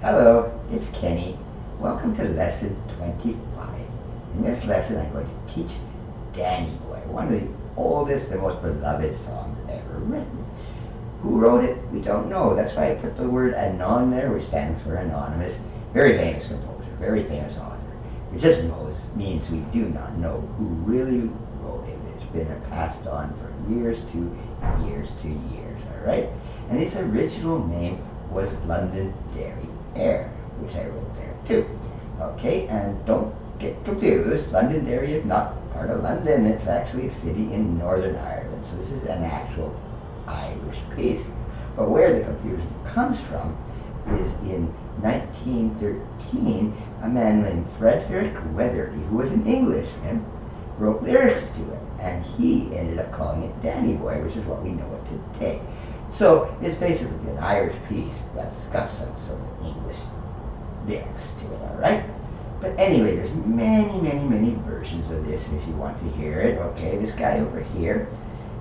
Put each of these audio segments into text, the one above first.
Hello, it's Kenny. Welcome to lesson 25. In this lesson, I'm going to teach Danny Boy, one of the oldest and most beloved songs ever written. Who wrote it? We don't know. That's why I put the word anon there, which stands for anonymous. Very famous composer, very famous author. It just means we do not know who really wrote it. It's been passed on for years to years to years, all right? And its original name was Londonderry Air, which I wrote there too. Okay, and don't get confused. Londonderry is not part of London. It's actually a city in Northern Ireland. So this is an actual Irish piece. But where the confusion comes from is in 1913, a man named Frederick Weatherly, who was an Englishman, wrote lyrics to it. And he ended up calling it Danny Boy, which is what we know it today. So it's basically an Irish piece, but it's got some sort of English lyrics to it, all right? But anyway, there's many versions of this if you want to hear it. Okay, this guy over here,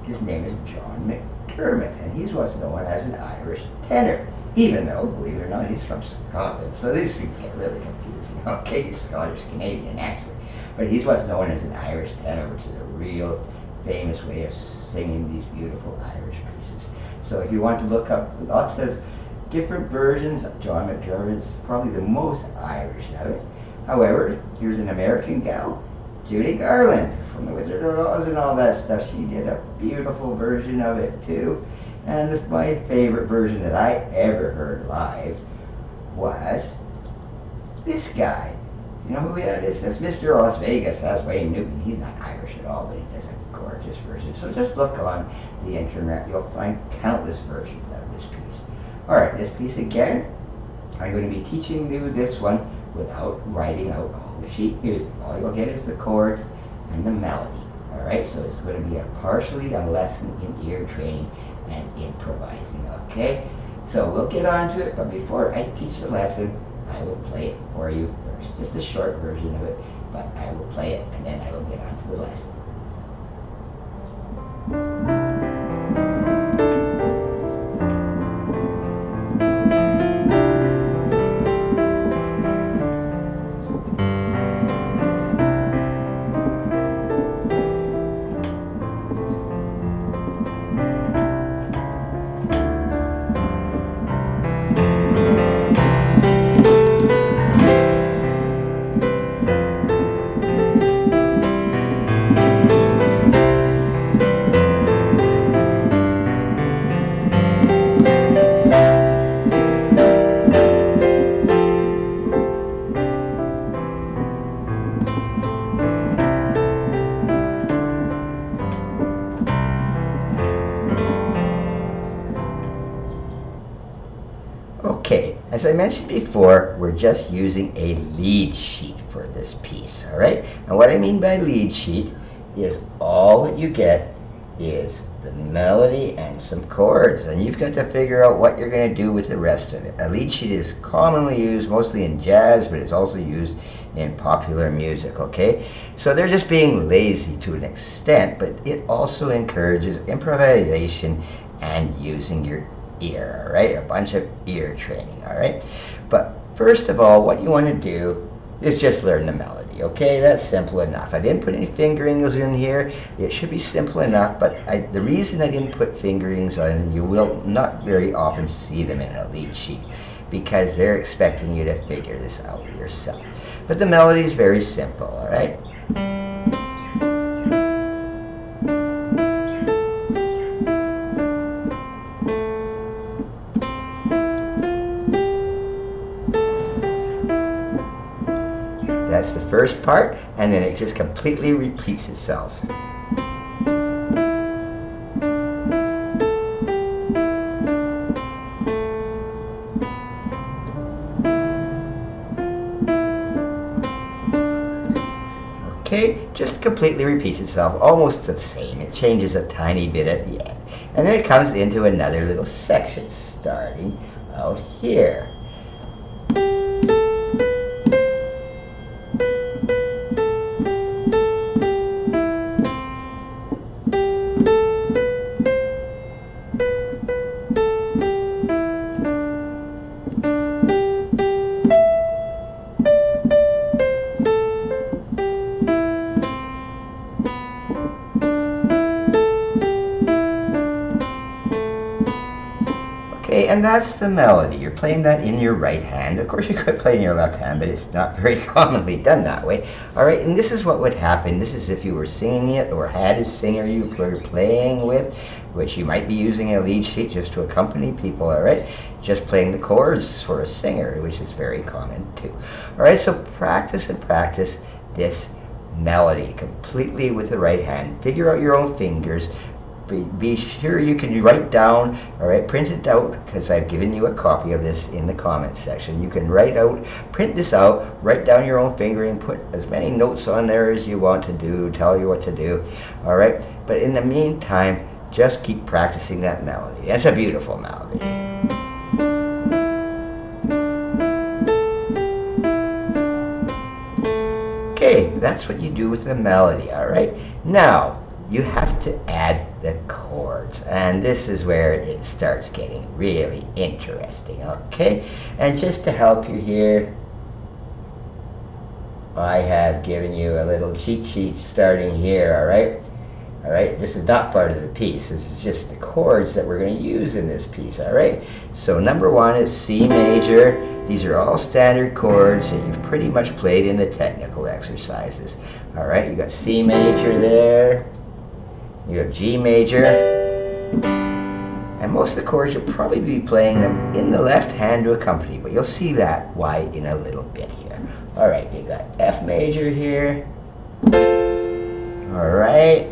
his name is John McDermott, and he's what's known as an Irish tenor, even though, believe it or not, he's from Scotland. So these things get really confusing. Okay, he's Scottish-Canadian, actually. But he's what's known as an Irish tenor, which is a real famous way of singing these beautiful Irish pieces. So if you want to look up lots of different versions, John McDermott's probably the most Irish of it. However, here's an American gal, Judy Garland, from The Wizard of Oz and all that stuff. She did a beautiful version of it too. And my favorite version that I ever heard live was this guy. You know who that is? That's Mr. Las Vegas. That's Wayne Newton. He's not Irish at all, but he does a gorgeous version. So just look on the internet. You'll find countless versions of this piece. All right, this piece again, I'm going to be teaching you this one without writing out all the sheet music. All you'll get is the chords and the melody. All right, so it's going to be partially a lesson in ear training and improvising, okay? So we'll get on to it, but before I teach the lesson, I will play it for you first. Just a short version of it, but I will play it and then I will get on to the lesson. Okay, as I mentioned before, we're just using a lead sheet for this piece, all right? And what I mean by lead sheet is all that you get is the melody and some chords, and you've got to figure out what you're going to do with the rest of it. A lead sheet is commonly used mostly in jazz, but it's also used in popular music, okay? So they're just being lazy to an extent, but it also encourages improvisation and using your ear, all right? A bunch of ear training, all right? But first of all, what you want to do is just learn the melody, okay? That's simple enough. I didn't put any fingerings in here. It should be simple enough, but the reason I didn't put fingerings on, you will not very often see them in a lead sheet because they're expecting you to figure this out yourself. But the melody is very simple, all right? That's the first part, and then it just completely repeats itself. Okay, just completely repeats itself, almost the same. It changes a tiny bit at the end. And then it comes into another little section, starting out here. and that's the melody. You're playing that in your right hand. Of course, you could play in your left hand, but it's not very commonly done that way. All right, and this is what would happen. This is if you were singing it or had a singer you were playing with, which you might be using a lead sheet just to accompany people, all right? Just playing the chords for a singer, which is very common too. All right, so practice and practice this melody completely with the right hand. Figure out your own fingers. Be sure you can write down, all right, print it out, because I've given you a copy of this in the comments section. You can print this out, write down your own fingering, put as many notes on there as you want to do, tell you what to do, all right? But in the meantime, just keep practicing that melody. That's a beautiful melody. Okay, that's what you do with the melody, all right? Now, you have to add the chords, and this is where it starts getting really interesting, okay? And just to help you here, I have given you a little cheat sheet starting here, all right? All right, this is not part of the piece. This is just the chords that we're going to use in this piece, all right? So number one is C major. These are all standard chords that you've pretty much played in the technical exercises, all right? You got C major there. You have G major, and most of the chords you'll probably be playing them in the left hand to accompany, but you'll see that why in a little bit here. All right, you got F major here. All right,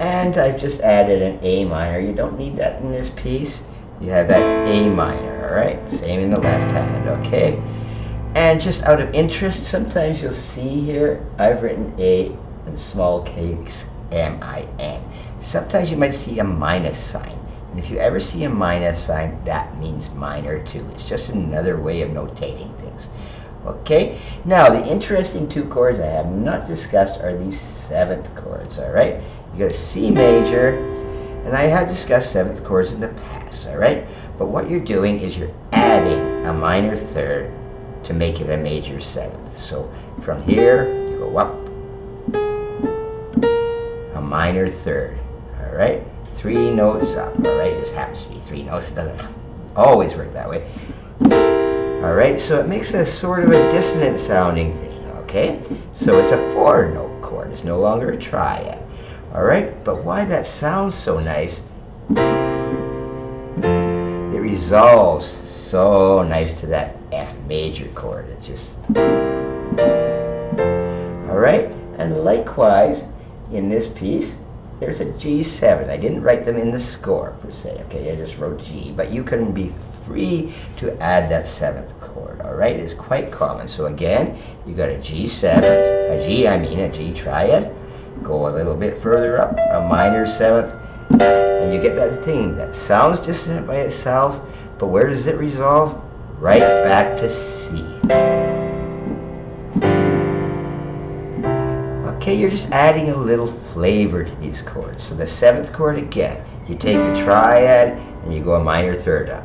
and I've just added an A minor. You don't need that in this piece. You have that A minor, all right? Same in the left hand, okay? And just out of interest, sometimes you'll see here, I've written A in small case M-I-N. Sometimes you might see a minus sign. And if you ever see a minus sign, that means minor too. It's just another way of notating things. Okay? Now, the interesting two chords I have not discussed are these seventh chords, all right? You got a C major, and I have discussed seventh chords in the past, all right? But what you're doing is you're adding a minor third to make it a major seventh. So from here, you go up, minor third, all right? 3 notes up, all right? This happens to be 3 notes. It doesn't always work that way. All right, so it makes a sort of a dissonant sounding thing, okay? So it's a 4-note chord. It's no longer a triad, all right? But why that sounds so nice, it resolves so nice to that F major chord. It's just, all right? And likewise, in this piece, there's a G7. I didn't write them in the score per se, okay? I just wrote G, but you can be free to add that 7th chord, all right? It's quite common. So again, you got a G7, a G triad, go a little bit further up, a minor 7th, and you get that thing that sounds dissonant by itself, but where does it resolve? Right back to C. Okay, you're just adding a little flavor to these chords. So the 7th chord again, you take the triad and you go a minor third up.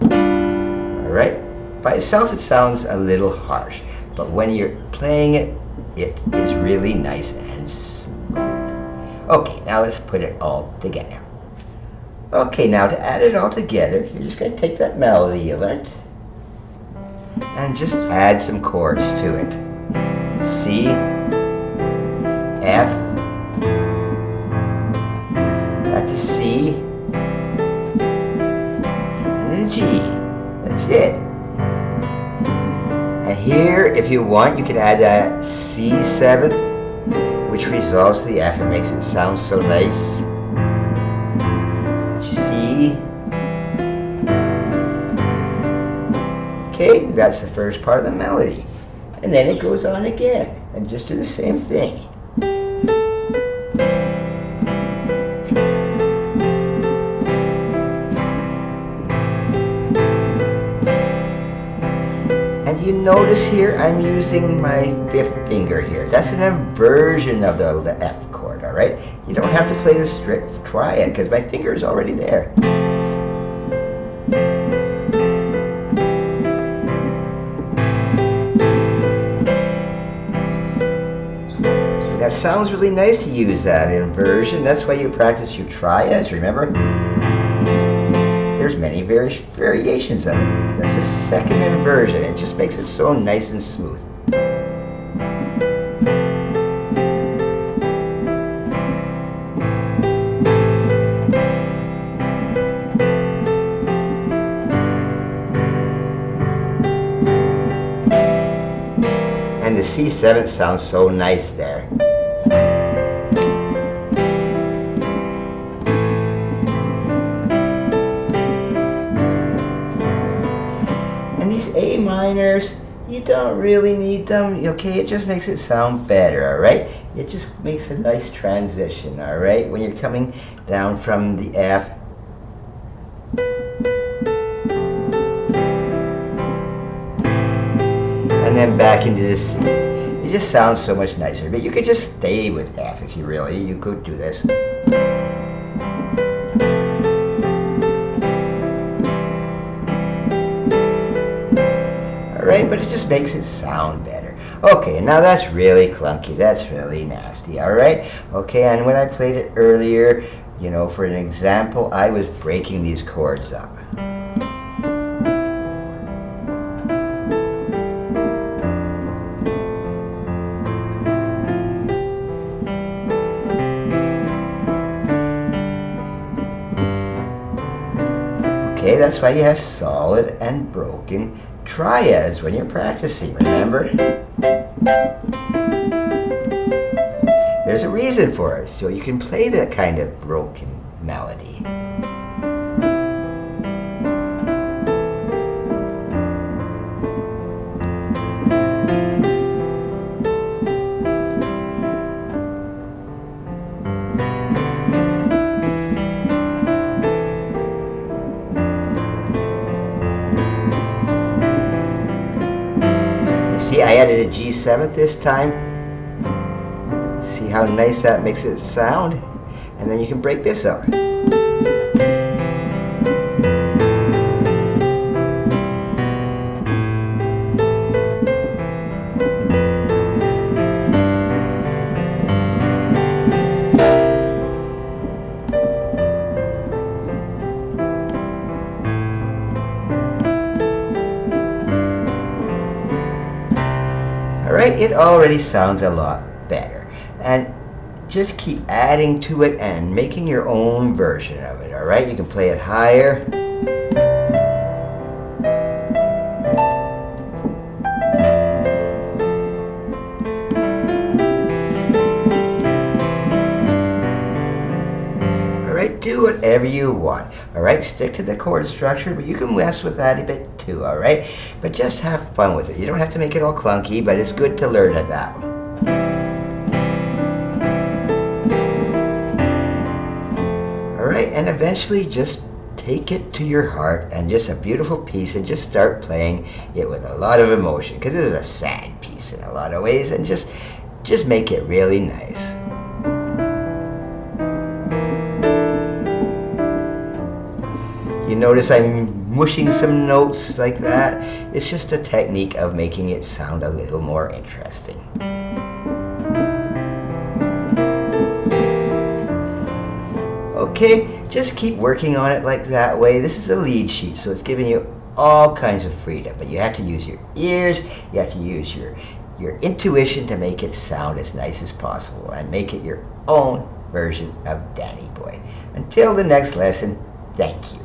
All right? By itself it sounds a little harsh, but when you're playing it, it is really nice and smooth. Okay, now let's put it all together. Okay, now to add it all together, you're just going to take that melody you learned and just add some chords to it. C, F, back to C, and then G. That's it. And here, if you want, you can add that C7, which resolves to the F and makes it sound so nice. C. Okay, that's the first part of the melody. And then it goes on again, and just do the same thing. And you notice here, I'm using my 5th finger here. That's an inversion of the F chord, all right? You don't have to play the strict triad, because my finger is already there. It sounds really nice to use that inversion. That's why you practice your triads, remember? There's there's many variations of it. That's the second inversion. It just makes it so nice and smooth. And the C7 sounds so nice there. And these A minors, you don't really need them, okay? It just makes it sound better, all right? It just makes a nice transition, all right? When you're coming down from the F and then back into the C. It just sounds so much nicer. But you could just stay with F if you really, you could do this. Alright, but it just makes it sound better. Okay, now that's really clunky. That's really nasty, alright? Okay, and when I played it earlier, you know, for an example, I was breaking these chords up. Okay, that's why you have solid and broken triads when you're practicing, remember? There's a reason for it, so you can play that kind of broken melody. See, I added a G7 this time. See how nice that makes it sound? And then you can break this up. Alright, it already sounds a lot better. And just keep adding to it and making your own version of it, alright? You can play it higher. Alright, do whatever you want. Alright, stick to the chord structure, but you can mess with that a bit too, alright? But just have fun with it. You don't have to make it all clunky, but it's good to learn at that one. Alright, and eventually just take it to your heart and just a beautiful piece and just start playing it with a lot of emotion, because this is a sad piece in a lot of ways, and just make it really nice. You notice I'm mushing some notes like that. It's just a technique of making it sound a little more interesting. Okay, just keep working on it like that way. This is a lead sheet, so it's giving you all kinds of freedom, but you have to use your ears, you have to use your intuition to make it sound as nice as possible and make it your own version of Danny Boy. Until the next lesson, thank you.